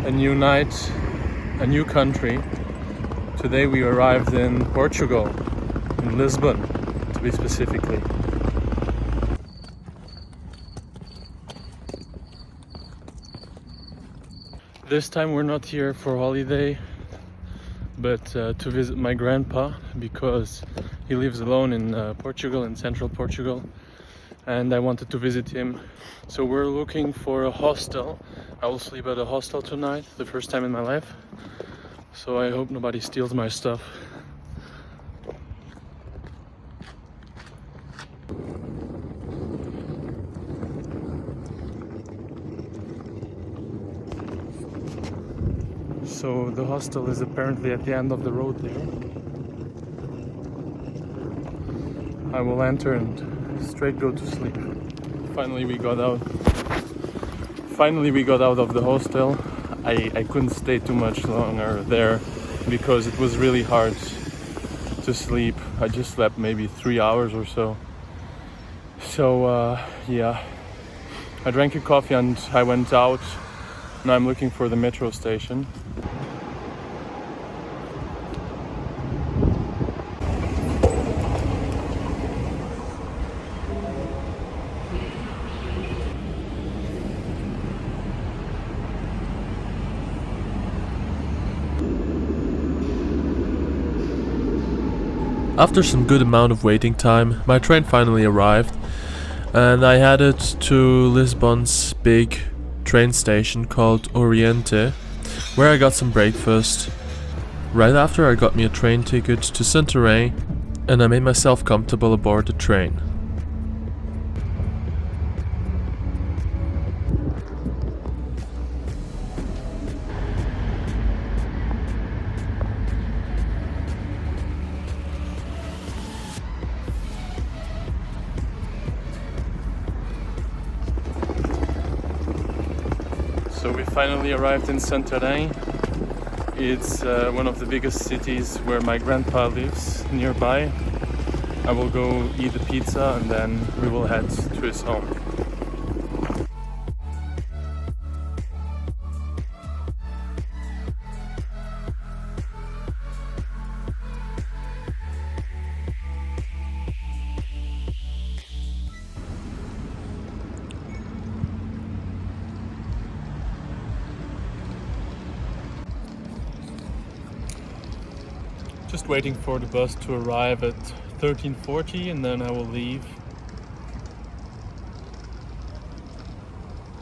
a new night, a new country. Today we arrived in Portugal, in Lisbon to be specifically. This time we're not here for holiday, but to visit my grandpa, because he lives alone in Portugal, in central Portugal, and I wanted to visit him. So we're looking for a hostel. I will sleep at a hostel tonight, the first time in my life. So I hope nobody steals my stuff. So the hostel is apparently at the end of the road there. I will enter and straight go to sleep. Finally we got out of the hostel. I couldn't stay too much longer there because it was really hard to sleep. I just slept maybe 3 hours or so. So yeah, I drank a coffee and I went out. Now I'm looking for the metro station. After some good amount of waiting time, my train finally arrived, and I headed to Lisbon's big train station called Oriente, where I got some breakfast. Right after, I got me a train ticket to Santarém, and I made myself comfortable aboard the train. So we finally arrived in Santarém. It's one of the biggest cities where my grandpa lives nearby. I will go eat a pizza and then we will head to his home. Just waiting for the bus to arrive at 13:40 and then I will leave.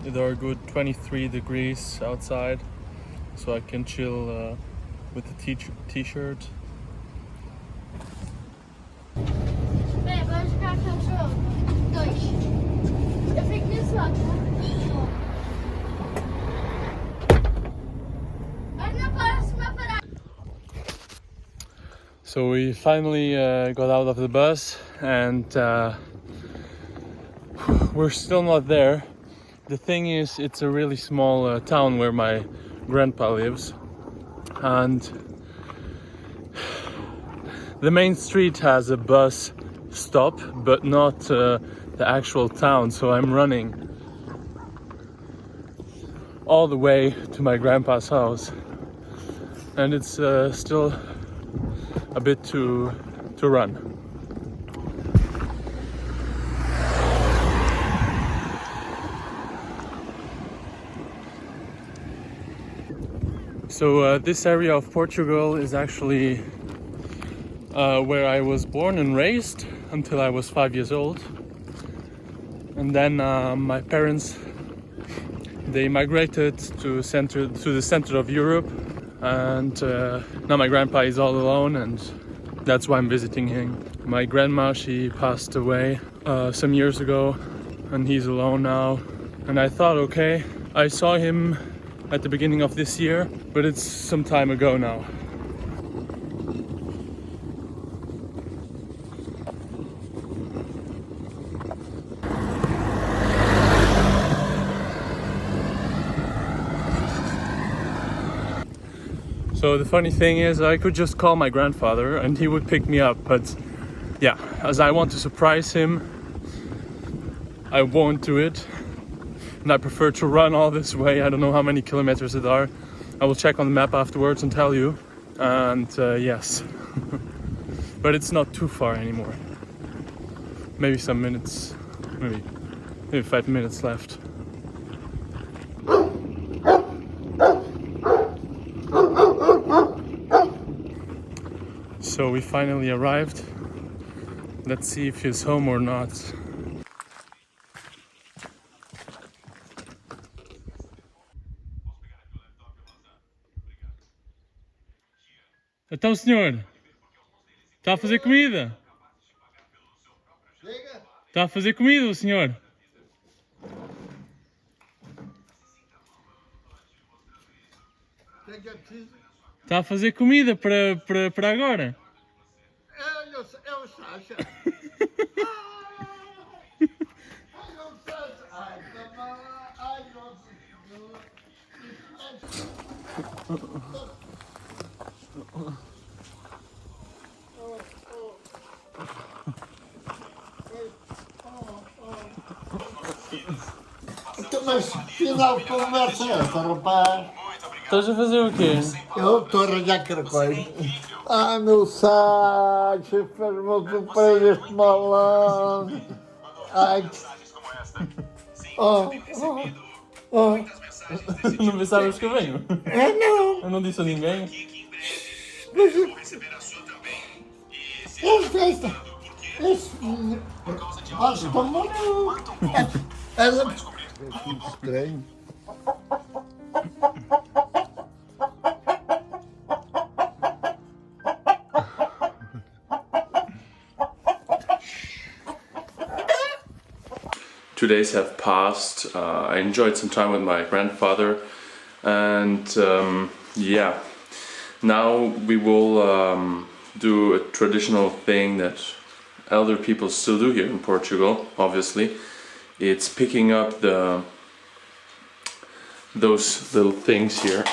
There are a good 23 degrees outside, so I can chill with the t-shirt. Bem, vamos jogar aquele jogo. 2. Eu fico nesse lado, tá? Mas na próxima parada. So we finally got out of the bus and we're still not there. The thing is, it's a really small town where my grandpa lives, and the main street has a bus stop, but not the actual town. So I'm running all the way to my grandpa's house, and it's still a bit to run. So this area of Portugal is actually where I was born and raised until I was 5 years old. And then my parents, they migrated to the center of Europe, and now my grandpa is all alone, and that's why I'm visiting him. My grandma, she passed away some years ago, and he's alone now. And I thought, okay, I saw him at the beginning of this year, but it's some time ago now. So the funny thing is, I could just call my grandfather and he would pick me up, but yeah, as I want to surprise him, I won't do it. And I prefer to run all this way. I don't know how many kilometers it are. I will check on the map afterwards and tell you. And yes, but it's not too far anymore. Maybe some minutes, maybe 5 minutes left. So we finally arrived. Let's see if he's home or not. Então, senhor, está a fazer comida? Está a fazer comida, o senhor? Está a fazer comida para agora? É o Sasha. Mas final de conversa é essa, rapaz? Estás a fazer o quê? Eu estou a arranjar caracóis. Ah, meu Sasha, faz-me uma surpresa este malandro. Ai, oh. Não pensavas que eu venho? É não. Eu não disse a ninguém. É festa. Esse... Nossa, como não? Ela... Que estranho. Two days have passed. I enjoyed some time with my grandfather, and yeah, now we will do a traditional thing that elder people still do here in Portugal. Obviously, it's picking up those little things here.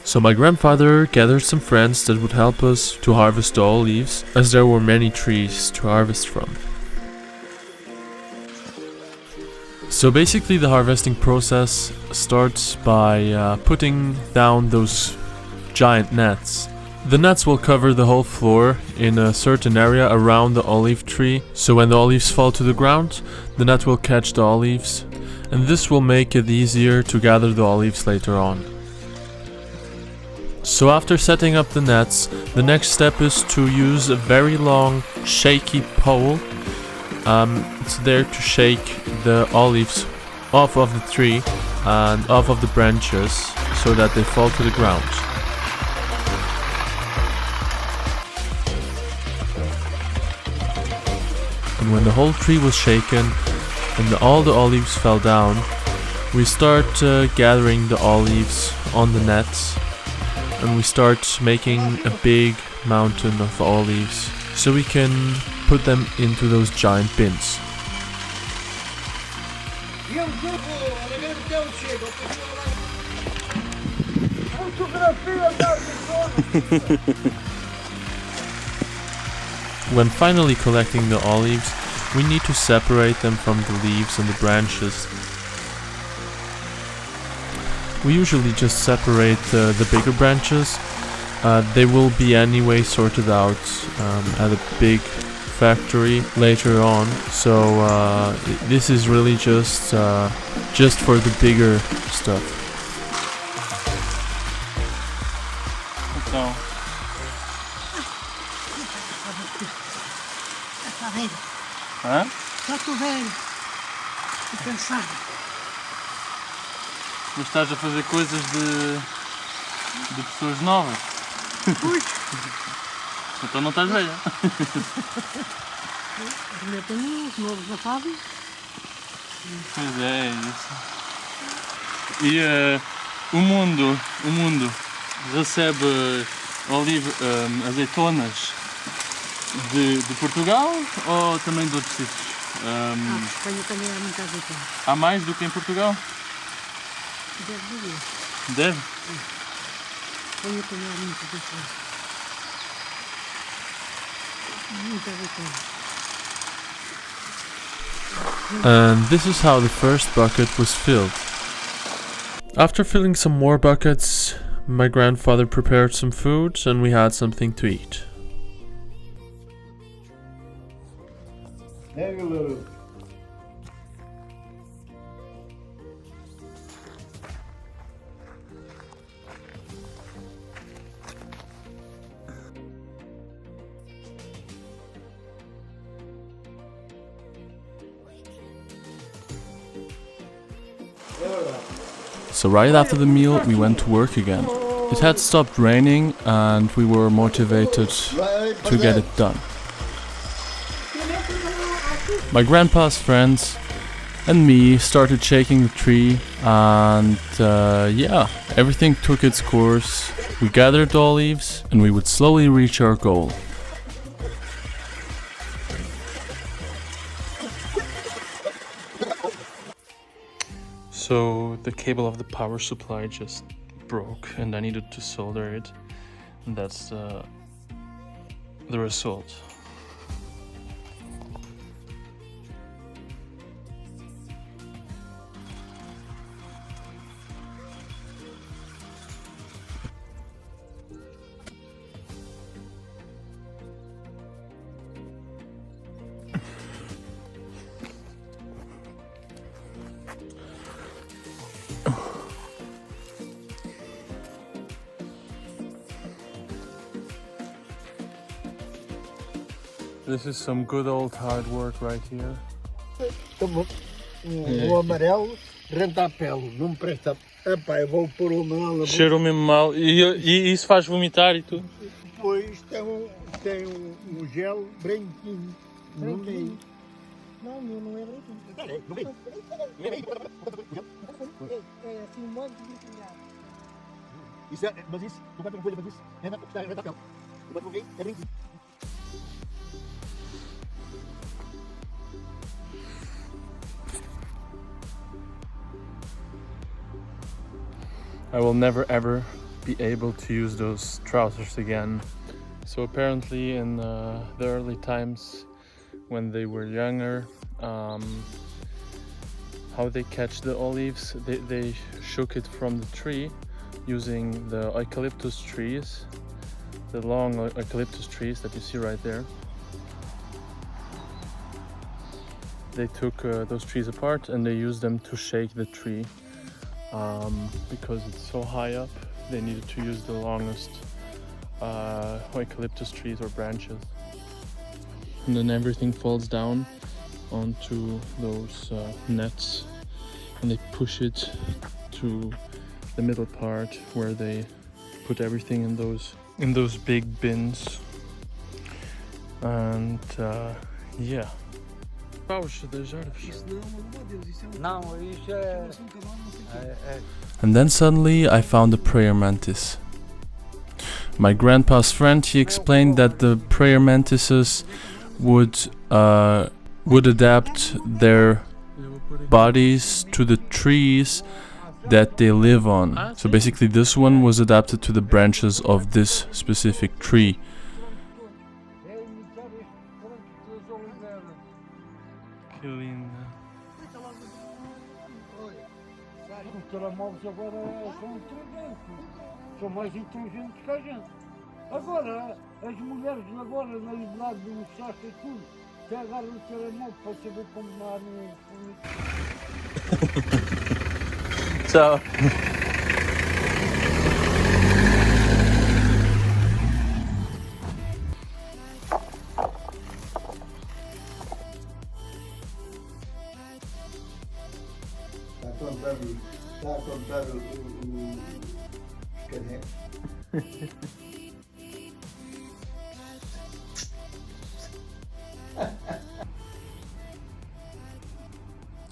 So my grandfather gathered some friends that would help us to harvest the olives, as there were many trees to harvest from. So basically the harvesting process starts by putting down those giant nets. The nets will cover the whole floor in a certain area around the olive tree, so when the olives fall to the ground, the net will catch the olives, and this will make it easier to gather the olives later on. So after setting up the nets, the next step is to use a very long shaky pole. It's there to shake the olives off of the tree and off of the branches so that they fall to the ground. And when the whole tree was shaken and all the olives fell down, we start gathering the olives on the nets, and we start making a big mountain of olives so we can put them into those giant bins. When finally collecting the olives, we need to separate them from the leaves and the branches. We usually just separate the bigger branches. They will be anyway sorted out at a big factory later on. So this is really just for the bigger stuff. Então. Hã? Já estou velho. Estou cansado. Mas estás a fazer coisas de pessoas novas. Pois. Então não estás velha. Eu tenho os novos da fábrica. Pois é isso. E o mundo recebe azeitonas de Portugal ou também de outros sítios? Espanha também há muita azeitona. Há mais do que em Portugal? Deve haver. Deve? Espanha também há muita azeitona. Muita azeitona. And this is how the first bucket was filled. After filling some more buckets, my grandfather prepared some food and we had something to eat. Pega, Lulu. So right after the meal we went to work again. It had stopped raining and we were motivated to get it done. My grandpa's friends and me started shaking the tree and yeah, everything took its course. We gathered the olives and we would slowly reach our goal. So the cable of the power supply just broke and I needed to solder it, and that's the result. This is some good old hard work right here. O amarelo renta a pele, não me presta. Epá, eu vou pôr o amarelo. Cheiro mesmo mal. E isso faz vomitar e tudo? Depois tem um gel branquinho. Não tem. Não, não é branquinho. É assim um monte de brilhado. Isso é, mas isso, tu vai ter uma coisa, mas isso renta a pele. Tu vai ver, é branquinho. I will never ever be able to use those trousers again. So apparently in the early times when they were younger, how they catch the olives, they shook it from the tree using the eucalyptus trees, the long eucalyptus trees that you see right there. They took those trees apart and they used them to shake the tree. Because it's so high up, they needed to use the longest eucalyptus trees or branches. And then everything falls down onto those nets and they push it to the middle part where they put everything in those big bins. And yeah. And then suddenly I found a prayer mantis. My grandpa's friend, he explained that the prayer mantises would adapt their bodies to the trees that they live on. So basically this one was adapted to the branches of this specific tree. Que linda. Os telemóveis agora são inteligentes, são mais inteligentes que a gente. Agora, as mulheres agora na idade do sastre e tudo, que agarram o telemóvel para saber como dar no... Tchau. Está a contar os canecos.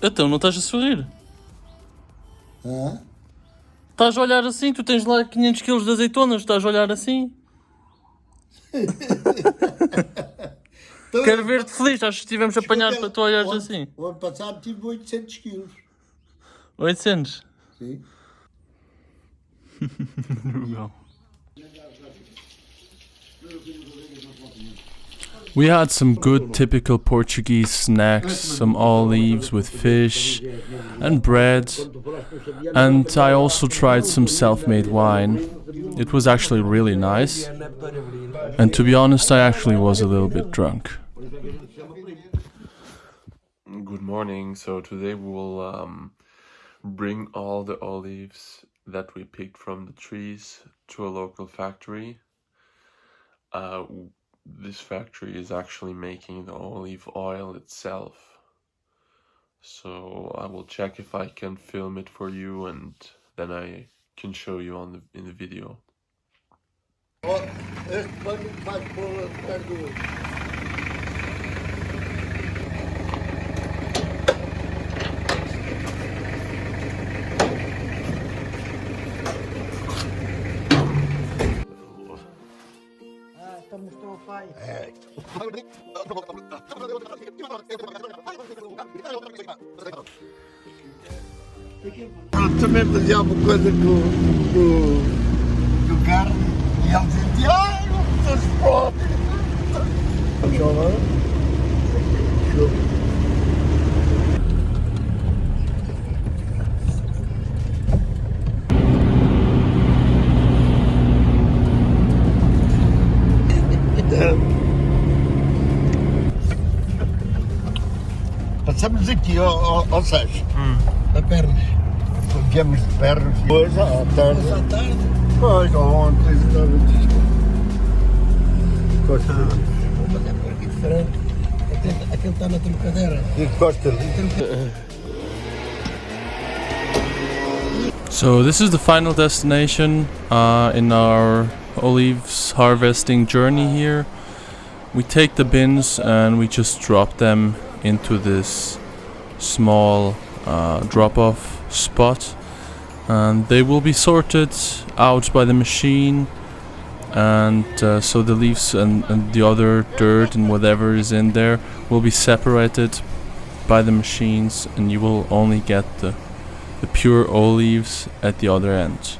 Então, não estás a sorrir? Hã? Estás a olhar assim? Tu tens lá 500 kg de azeitonas, estás a olhar assim? Quero ver-te feliz, acho que estivemos apanhados para tu olhares assim. O ano passado tive 800 quilos. 800? Sim. We had some good typical Portuguese snacks, some olives with fish and bread, and I also tried some self-made wine. It was actually really nice, and to be honest, I actually was a little bit drunk. Good morning. So today we will bring all the olives that we picked from the trees to a local factory. This factory is actually making the olive oil itself. So I will check if I can film it for you, and then I can show you in the video. Estamos tão pai. Também fazia alguma coisa com carne e ele dizia, não se pode. Passamos aqui ao Seixo, a pernas. Viemos de pernas hoje à tarde. Hoje à tarde? Pois, ontem estava Costa. Vou fazer por aqui diferente. Aquele está na trocadeira. E Costa. So this is the final destination in our olives harvesting journey here. We take the bins and we just drop them into this small drop-off spot, and they will be sorted out by the machine, and so the leaves and the other dirt and whatever is in there will be separated by the machines, and you will only get the pure olives at the other end.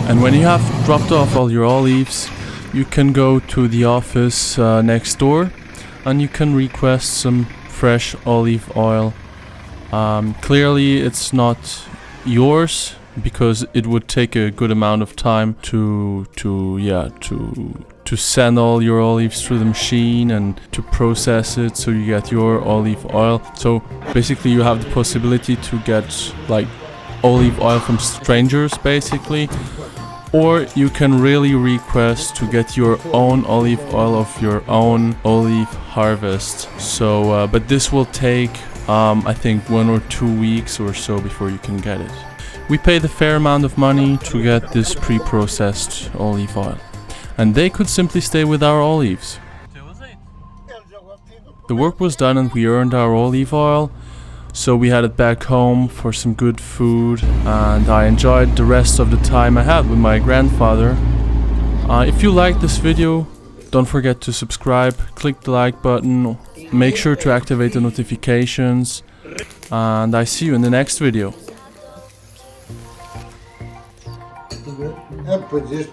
And when you have dropped off all your olives, you can go to the office next door and you can request some fresh olive oil. Clearly it's not yours, because it would take a good amount of time to send all your olives through the machine and to process it so you get your olive oil. So basically you have the possibility to get like olive oil from strangers basically, or you can really request to get your own olive oil of your own olive harvest. So but this will take I think 1 or 2 weeks or so before you can get it. We paid a fair amount of money to get this pre-processed olive oil, and they could simply stay with our olives. The work was done and we earned our olive oil, so we headed back home for some good food, and I enjoyed the rest of the time I had with my grandfather. If you liked this video, don't forget to subscribe, click the like button, make sure to activate the notifications, and I see you in the next video. É, pois este